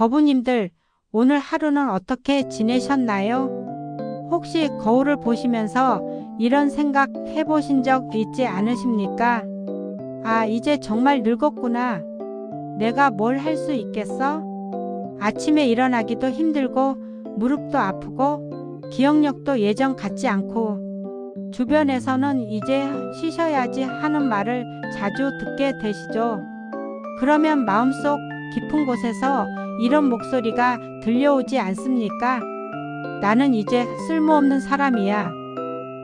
거부님들, 오늘 하루는 어떻게 지내셨나요? 혹시 거울을 보시면서 이런 생각 해보신 적 있지 않으십니까? 아, 이제 정말 늙었구나. 내가 뭘 할 수 있겠어? 아침에 일어나기도 힘들고 무릎도 아프고 기억력도 예전 같지 않고 주변에서는 이제 쉬셔야지 하는 말을 자주 듣게 되시죠. 그러면 마음속 깊은 곳에서 이런 목소리가 들려오지 않습니까? 나는 이제 쓸모없는 사람이야.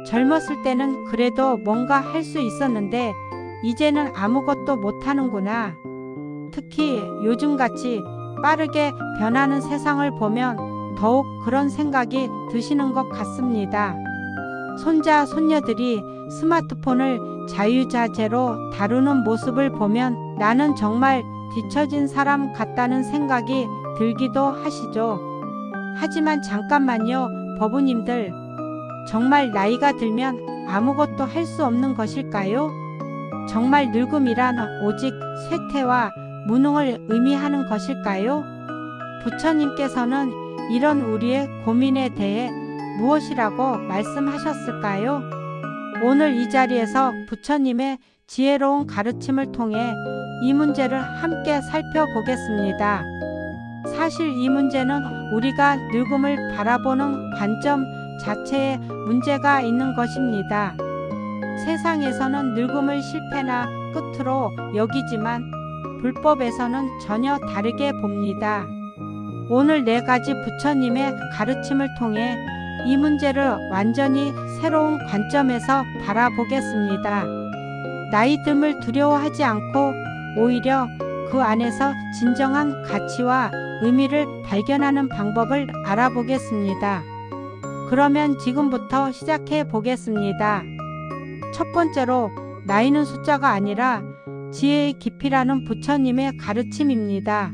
젊었을 때는 그래도 뭔가 할 수 있었는데 이제는 아무것도 못하는구나. 특히 요즘같이 빠르게 변하는 세상을 보면 더욱 그런 생각이 드시는 것 같습니다. 손자, 손녀들이 스마트폰을 자유자재로 다루는 모습을 보면 나는 정말 뒤처진 사람 같다는 생각이 들기도 하시죠. 하지만 잠깐만요, 법우님들. 정말 나이가 들면 아무것도 할 수 없는 것일까요? 정말 늙음이란 오직 쇠퇴와 무능을 의미하는 것일까요? 부처님께서는 이런 우리의 고민에 대해 무엇이라고 말씀하셨을까요? 오늘 이 자리에서 부처님의 지혜로운 가르침을 통해 이 문제를 함께 살펴보겠습니다. 사실 이 문제는 우리가 늙음을 바라보는 관점 자체에 문제가 있는 것입니다. 세상에서는 늙음을 실패나 끝으로 여기지만 불법에서는 전혀 다르게 봅니다. 오늘 4가지 부처님의 가르침을 통해 이 문제를 완전히 새로운 관점에서 바라보겠습니다. 나이 듦을 두려워하지 않고 오히려 그 안에서 진정한 가치와 의미를 발견하는 방법을 알아보겠습니다. 그러면 지금부터 시작해 보겠습니다. 첫 번째로, 나이는 숫자가 아니라 지혜의 깊이라는 부처님의 가르침입니다.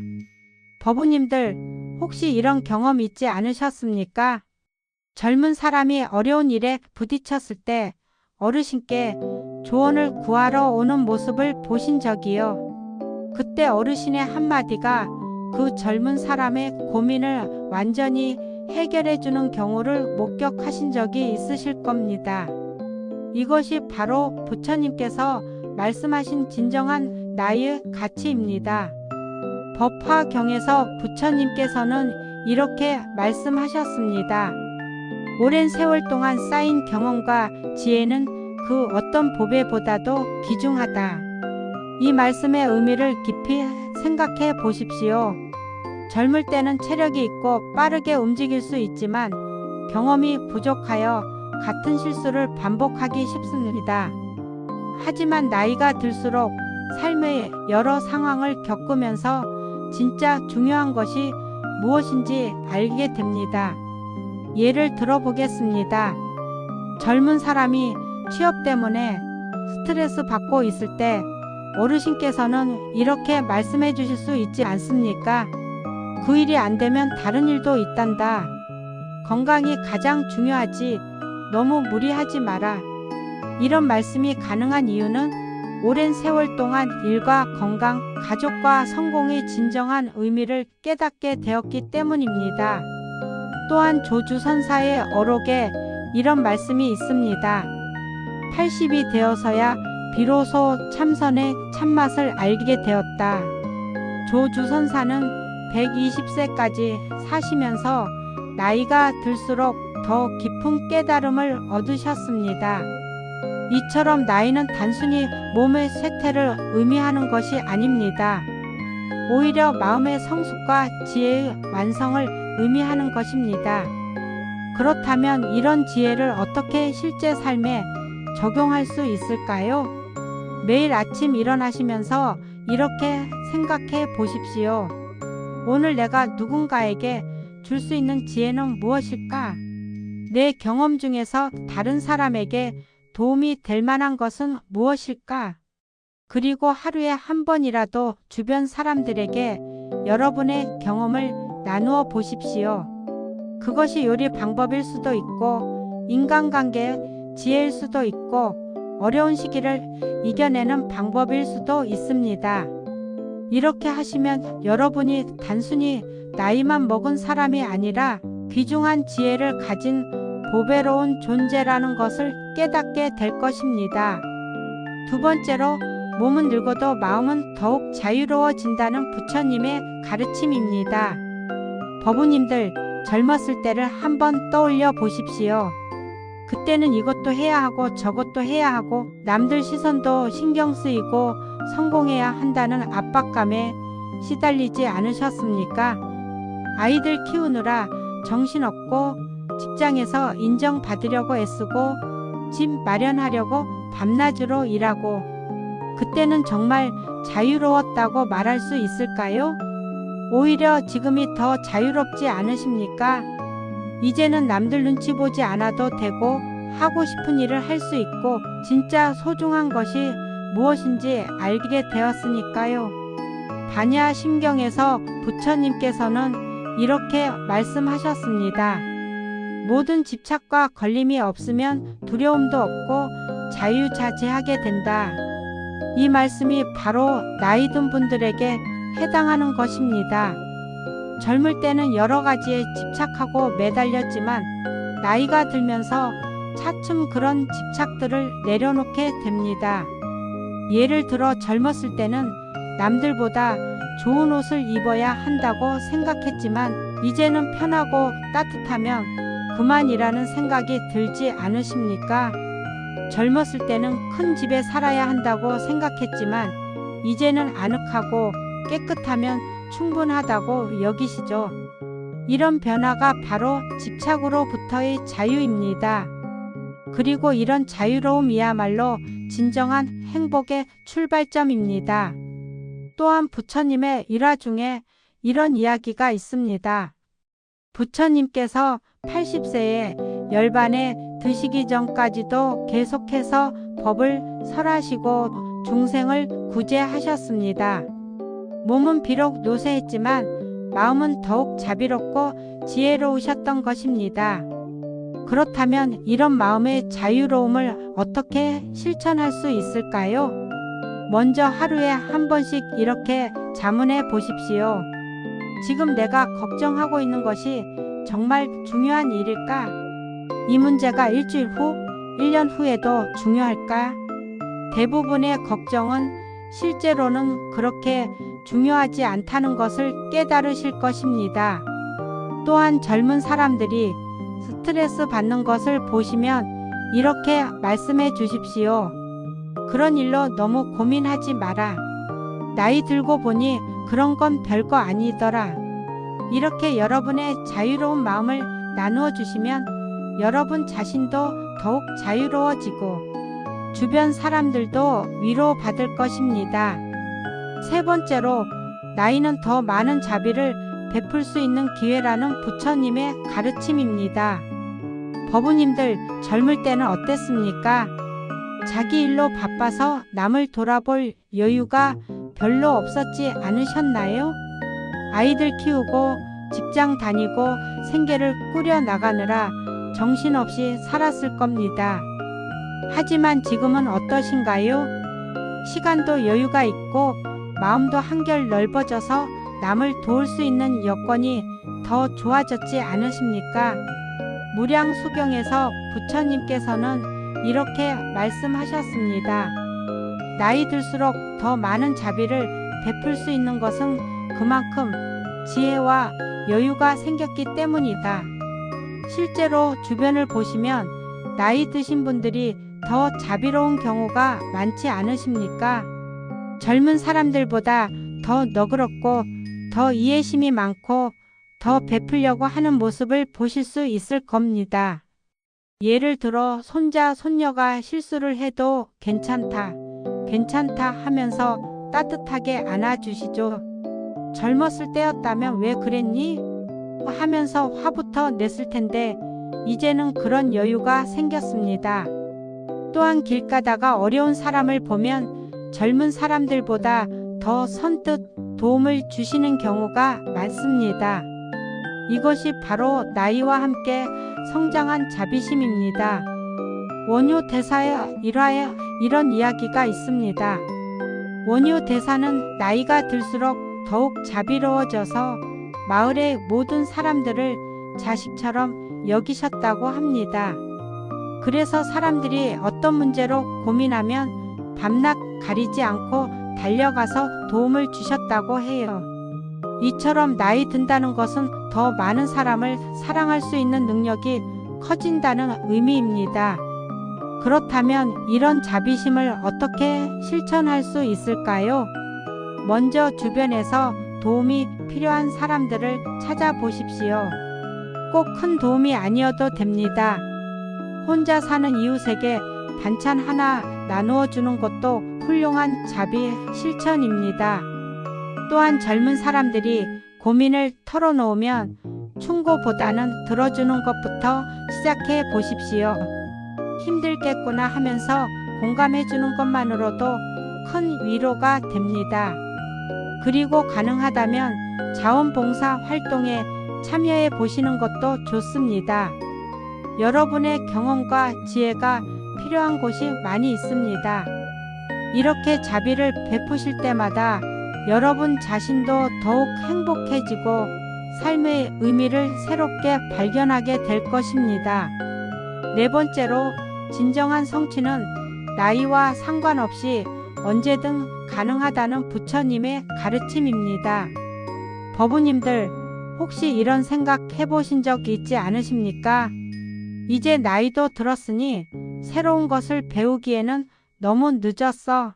법우님들, 혹시 이런 경험 있지 않으셨습니까? 젊은 사람이 어려운 일에 부딪혔을 때 어르신께 조언을 구하러 오는 모습을 보신 적이요. 그때 어르신의 한마디가 그 젊은 사람의 고민을 완전히 해결해 주는 경우를 목격하신 적이 있으실 겁니다. 이것이 바로 부처님께서 말씀하신 진정한 나이의 가치입니다. 법화경에서 부처님께서는 이렇게 말씀하셨습니다. 오랜 세월 동안 쌓인 경험과 지혜는 그 어떤 보배보다도 귀중하다. 이 말씀의 의미를 깊이 생각해 보십시오. 젊을 때는 체력이 있고 빠르게 움직일 수 있지만 경험이 부족하여 같은 실수를 반복하기 쉽습니다. 하지만 나이가 들수록 삶의 여러 상황을 겪으면서 진짜 중요한 것이 무엇인지 알게 됩니다. 예를 들어보겠습니다. 젊은 사람이 취업 때문에 스트레스 받고 있을 때 어르신께서는 이렇게 말씀해 주실 수 있지 않습니까? 그 일이 안 되면 다른 일도 있단다. 건강이 가장 중요하지. 너무 무리하지 마라. 이런 말씀이 가능한 이유는 오랜 세월 동안 일과 건강, 가족과 성공의 진정한 의미를 깨닫게 되었기 때문입니다. 또한 조주선사의 어록에 이런 말씀이 있습니다. 80이 되어서야 비로소 참선의 참맛을 알게 되었다. 조주선사는 120세까지 사시면서 나이가 들수록 더 깊은 깨달음을 얻으셨습니다. 이처럼 나이는 단순히 몸의 쇠퇴를 의미하는 것이 아닙니다. 오히려 마음의 성숙과 지혜의 완성을 의미하는 것입니다. 그렇다면 이런 지혜를 어떻게 실제 삶에 적용할 수 있을까요? 매일 아침 일어나시면서 이렇게 생각해 보십시오. 오늘 내가 누군가에게 줄 수 있는 지혜는 무엇일까? 내 경험 중에서 다른 사람에게 도움이 될 만한 것은 무엇일까? 그리고 하루에 한 번이라도 주변 사람들에게 여러분의 경험을 나누어 보십시오. 그것이 요리 방법일 수도 있고 인간관계의 지혜일 수도 있고 어려운 시기를 이겨내는 방법일 수도 있습니다. 이렇게 하시면 여러분이 단순히 나이만 먹은 사람이 아니라 귀중한 지혜를 가진 보배로운 존재라는 것을 깨닫게 될 것입니다. 두 번째로, 몸은 늙어도 마음은 더욱 자유로워진다는 부처님의 가르침입니다. 법우님들, 젊었을 때를 한번 떠올려 보십시오. 그때는 이것도 해야 하고 저것도 해야 하고 남들 시선도 신경 쓰이고 성공해야 한다는 압박감에 시달리지 않으셨습니까? 아이들 키우느라 정신없고 직장에서 인정받으려고 애쓰고 집 마련하려고 밤낮으로 일하고, 그때는 정말 자유로웠다고 말할 수 있을까요? 오히려 지금이 더 자유롭지 않으십니까? 이제는 남들 눈치 보지 않아도 되고 하고 싶은 일을 할 수 있고 진짜 소중한 것이 무엇인지 알게 되었으니까요. 반야심경에서 부처님께서는 이렇게 말씀하셨습니다. 모든 집착과 걸림이 없으면 두려움도 없고 자유자재하게 된다. 이 말씀이 바로 나이 든 분들에게 해당하는 것입니다. 젊을 때는 여러 가지에 집착하고 매달렸지만 나이가 들면서 차츰 그런 집착들을 내려놓게 됩니다. 예를 들어 젊었을 때는 남들보다 좋은 옷을 입어야 한다고 생각했지만 이제는 편하고 따뜻하면 그만이라는 생각이 들지 않으십니까? 젊었을 때는 큰 집에 살아야 한다고 생각했지만 이제는 아늑하고 깨끗하면 충분하다고 여기시죠. 이런 변화가 바로 집착으로부터의 자유입니다. 그리고 이런 자유로움이야말로 진정한 행복의 출발점입니다. 또한 부처님의 일화 중에 이런 이야기가 있습니다. 부처님께서 80세에 열반에 드시기 전까지도 계속해서 법을 설하시고 중생을 구제하셨습니다. 몸은 비록 노쇠했지만 마음은 더욱 자비롭고 지혜로우셨던 것입니다. 그렇다면 이런 마음의 자유로움을 어떻게 실천할 수 있을까요? 먼저 하루에 한 번씩 이렇게 자문해 보십시오. 지금 내가 걱정하고 있는 것이 정말 중요한 일일까? 이 문제가 일주일 후, 1년 후에도 중요할까? 대부분의 걱정은 실제로는 그렇게 중요하지 않다는 것을 깨달으실 것입니다. 또한 젊은 사람들이 스트레스 받는 것을 보시면 이렇게 말씀해 주십시오. 그런 일로 너무 고민하지 마라. 나이 들고 보니 그런 건 별거 아니더라. 이렇게 여러분의 자유로운 마음을 나누어 주시면 여러분 자신도 더욱 자유로워지고 주변 사람들도 위로받을 것입니다. 세 번째로, 나이는 더 많은 자비를 베풀 수 있는 기회라는 부처님의 가르침입니다. 법우님들, 젊을 때는 어땠습니까? 자기 일로 바빠서 남을 돌아볼 여유가 별로 없었지 않으셨나요? 아이들 키우고 직장 다니고 생계를 꾸려 나가느라 정신없이 살았을 겁니다. 하지만 지금은 어떠신가요? 시간도 여유가 있고 마음도 한결 넓어져서 남을 도울 수 있는 여건이 더 좋아졌지 않으십니까? 무량수경에서 부처님께서는 이렇게 말씀하셨습니다. 나이 들수록 더 많은 자비를 베풀 수 있는 것은 그만큼 지혜와 여유가 생겼기 때문이다. 실제로 주변을 보시면 나이 드신 분들이 더 자비로운 경우가 많지 않으십니까? 젊은 사람들보다 더 너그럽고 더 이해심이 많고 더 베풀려고 하는 모습을 보실 수 있을 겁니다. 예를 들어 손자, 손녀가 실수를 해도 괜찮다, 괜찮다 하면서 따뜻하게 안아주시죠. 젊었을 때였다면 왜 그랬니? 하면서 화부터 냈을 텐데 이제는 그런 여유가 생겼습니다. 또한 길 가다가 어려운 사람을 보면 젊은 사람들보다 더 선뜻 도움을 주시는 경우가 많습니다. 이것이 바로 나이와 함께 성장한 자비심입니다. 원효 대사의 일화에 이런 이야기가 있습니다. 원효 대사는 나이가 들수록 더욱 자비로워져서 마을의 모든 사람들을 자식처럼 여기셨다고 합니다. 그래서 사람들이 어떤 문제로 고민하면 밤낮 가리지 않고 달려가서 도움을 주셨다고 해요. 이처럼 나이 든다는 것은 더 많은 사람을 사랑할 수 있는 능력이 커진다는 의미입니다. 그렇다면 이런 자비심을 어떻게 실천할 수 있을까요? 먼저 주변에서 도움이 필요한 사람들을 찾아보십시오. 꼭 큰 도움이 아니어도 됩니다. 혼자 사는 이웃에게 반찬 하나 나누어 주는 것도 훌륭한 자비 실천입니다. 또한 젊은 사람들이 고민을 털어놓으면 충고보다는 들어주는 것부터 시작해 보십시오. 힘들겠구나 하면서 공감해 주는 것만으로도 큰 위로가 됩니다. 그리고 가능하다면 자원봉사 활동에 참여해 보시는 것도 좋습니다. 여러분의 경험과 지혜가 필요한 곳이 많이 있습니다. 이렇게 자비를 베푸실 때마다 여러분 자신도 더욱 행복해지고 삶의 의미를 새롭게 발견하게 될 것입니다. 네 번째로, 진정한 성취는 나이와 상관없이 언제든 가능하다는 부처님의 가르침입니다. 법우님들, 혹시 이런 생각 해보신 적 있지 않으십니까? 이제 나이도 들었으니 새로운 것을 배우기에는 너무 늦었어.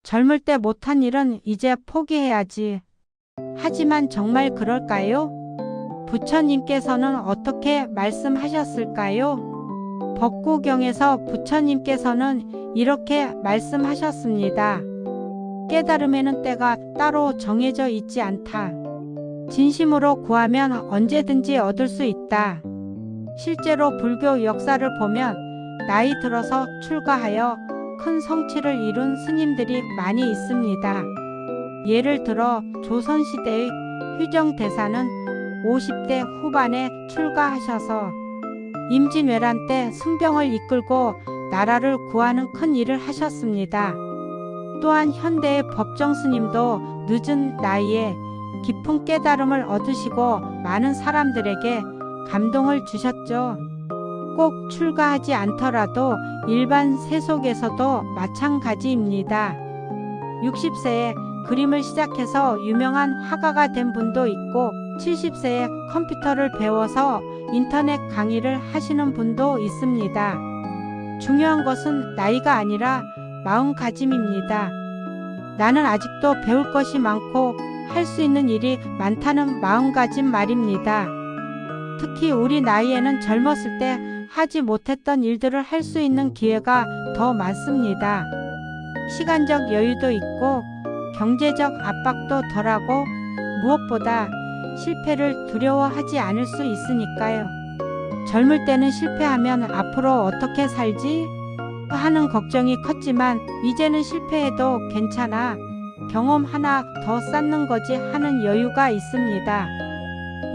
젊을 때 못한 일은 이제 포기해야지. 하지만 정말 그럴까요? 부처님께서는 어떻게 말씀하셨을까요? 법구경에서 부처님께서는 이렇게 말씀하셨습니다. 깨달음에는 때가 따로 정해져 있지 않다. 진심으로 구하면 언제든지 얻을 수 있다. 실제로 불교 역사를 보면 나이 들어서 출가하여 큰 성취를 이룬 스님들이 많이 있습니다. 예를 들어 조선시대의 휴정대사는 50대 후반에 출가하셔서 임진왜란 때 승병을 이끌고 나라를 구하는 큰 일을 하셨습니다. 또한 현대의 법정스님도 늦은 나이에 깊은 깨달음을 얻으시고 많은 사람들에게 감동을 주셨죠. 꼭 출가하지 않더라도 일반 세속에서도 마찬가지입니다. 60세에 그림을 시작해서 유명한 화가가 된 분도 있고 70세에 컴퓨터를 배워서 인터넷 강의를 하시는 분도 있습니다. 중요한 것은 나이가 아니라 마음가짐입니다. 나는 아직도 배울 것이 많고 할 수 있는 일이 많다는 마음가짐 말입니다. 특히 우리 나이에는 젊었을 때 하지 못했던 일들을 할 수 있는 기회가 더 많습니다. 시간적 여유도 있고 경제적 압박도 덜하고 무엇보다 실패를 두려워하지 않을 수 있으니까요. 젊을 때는 실패하면 앞으로 어떻게 살지? 하는 걱정이 컸지만 이제는 실패해도 괜찮아. 경험 하나 더 쌓는 거지 하는 여유가 있습니다.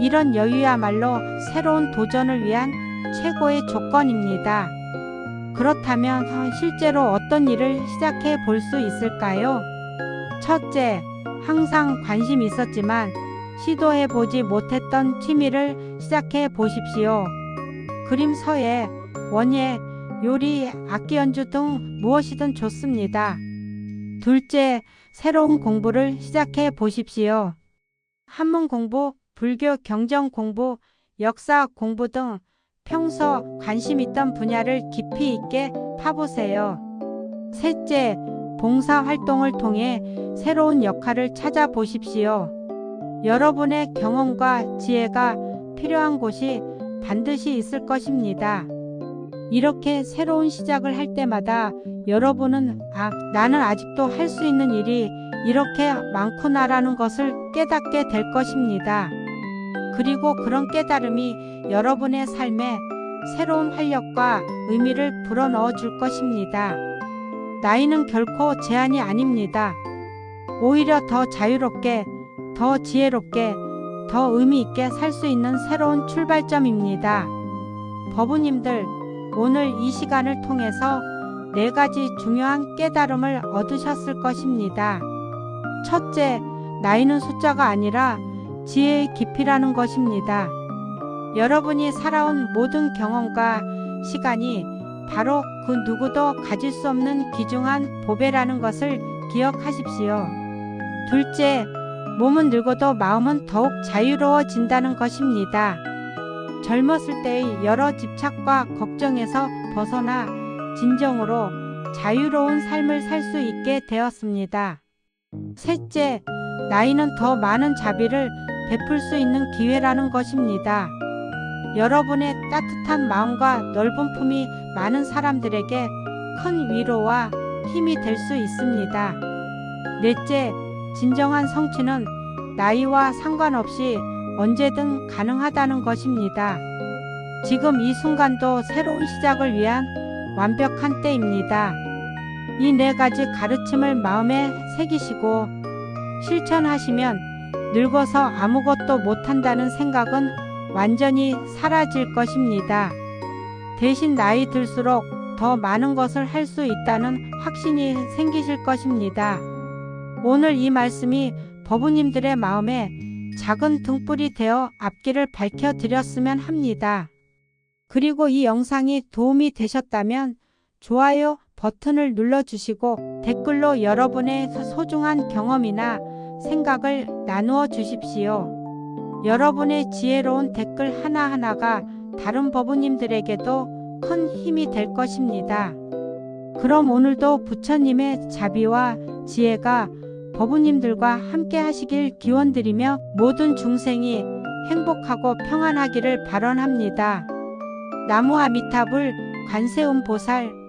이런 여유야말로 새로운 도전을 위한 최고의 조건입니다. 그렇다면 실제로 어떤 일을 시작해 볼 수 있을까요? 첫째, 항상 관심이 있었지만 시도해 보지 못했던 취미를 시작해 보십시오. 그림, 서예, 원예, 요리, 악기 연주 등 무엇이든 좋습니다. 둘째, 새로운 공부를 시작해 보십시오. 한문 공부, 불교 경전 공부, 역사 공부 등 평소 관심 있던 분야를 깊이 있게 파보세요. 셋째, 봉사활동을 통해 새로운 역할을 찾아보십시오. 여러분의 경험과 지혜가 필요한 곳이 반드시 있을 것입니다. 이렇게 새로운 시작을 할 때마다 여러분은 나는 아직도 할 수 있는 일이 이렇게 많구나라는 것을 깨닫게 될 것입니다. 그리고 그런 깨달음이 여러분의 삶에 새로운 활력과 의미를 불어넣어 줄 것입니다. 나이는 결코 제한이 아닙니다. 오히려 더 자유롭게, 더 지혜롭게, 더 의미 있게 살 수 있는 새로운 출발점입니다. 법우님들, 오늘 이 시간을 통해서 4가지 중요한 깨달음을 얻으셨을 것입니다. 첫째, 나이는 숫자가 아니라 지혜의 깊이라는 것입니다. 여러분이 살아온 모든 경험과 시간이 바로 그 누구도 가질 수 없는 귀중한 보배라는 것을 기억하십시오. 둘째, 몸은 늙어도 마음은 더욱 자유로워진다는 것입니다. 젊었을 때의 여러 집착과 걱정에서 벗어나 진정으로 자유로운 삶을 살 수 있게 되었습니다. 셋째, 나이는 더 많은 자비를 베풀 수 있는 기회라는 것입니다. 여러분의 따뜻한 마음과 넓은 품이 많은 사람들에게 큰 위로와 힘이 될 수 있습니다. 넷째, 진정한 성취는 나이와 상관없이 언제든 가능하다는 것입니다. 지금 이 순간도 새로운 시작을 위한 완벽한 때입니다. 이 4가지 가르침을 마음에 새기시고 실천하시면 늙어서 아무것도 못한다는 생각은 완전히 사라질 것입니다. 대신 나이 들수록 더 많은 것을 할 수 있다는 확신이 생기실 것입니다. 오늘 이 말씀이 법우님들의 마음에 작은 등불이 되어 앞길을 밝혀드렸으면 합니다. 그리고 이 영상이 도움이 되셨다면 좋아요 버튼을 눌러주시고 댓글로 여러분의 소중한 경험이나 생각을 나누어 주십시오. 여러분의 지혜로운 댓글 하나하나가 다른 법우님들에게도 큰 힘이 될 것입니다. 그럼 오늘도 부처님의 자비와 지혜가 법우님들과 함께 하시길 기원드리며 모든 중생이 행복하고 평안하기를 발언합니다. 나무 아미타불 관세음보살